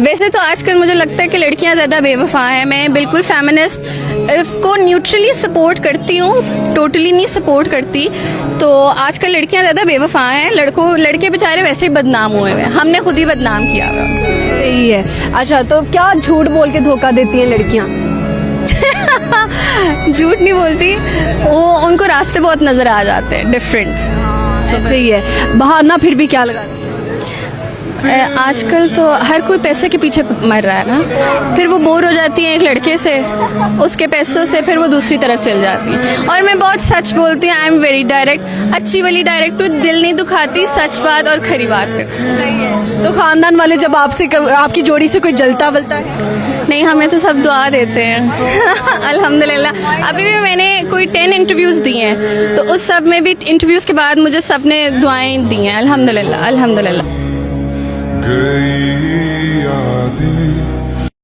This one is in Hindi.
वैसे तो आजकल मुझे लगता है कि लड़कियां ज़्यादा बेवफा हैं। मैं बिल्कुल फेमिनिस्ट को न्यूट्रली सपोर्ट करती हूँ, टोटली नहीं सपोर्ट करती। तो आजकल लड़कियां ज़्यादा बेवफा हैं, लड़के बेचारे वैसे ही बदनाम हुए हैं, हमने खुद ही बदनाम किया हुआ। सही है। अच्छा, तो क्या झूठ बोल के धोखा देती हैं लड़कियां? झूठ नहीं बोलती, वो उनको रास्ते बहुत नज़र आ जाते हैं डिफरेंट। सही है। बहाना फिर भी क्या लगाती हैं? आजकल तो हर कोई पैसे के पीछे मर रहा है ना, फिर वो बोर हो जाती हैं एक लड़के से, उसके पैसों से, फिर वो दूसरी तरफ चल जाती हैं। और मैं बहुत सच बोलती हूँ, आई एम वेरी डायरेक्ट, अच्छी वाली डायरेक्ट हूँ, दिल नहीं दुखाती, सच बात और खरी बात करती। तो खानदान वाले जब आपकी जोड़ी से कोई जलता वलता है? नहीं, हमें तो सब दुआ देते हैं अल्हम्दुलिल्लाह। अभी भी मैंने कोई 10 इंटरव्यूज़ दिए हैं, तो उस सब में भी इंटरव्यूज़ के बाद मुझे सब ने दुआएं दी हैं, अल्हम्दुलिल्लाह अल्हम्दुलिल्लाह। गई यादें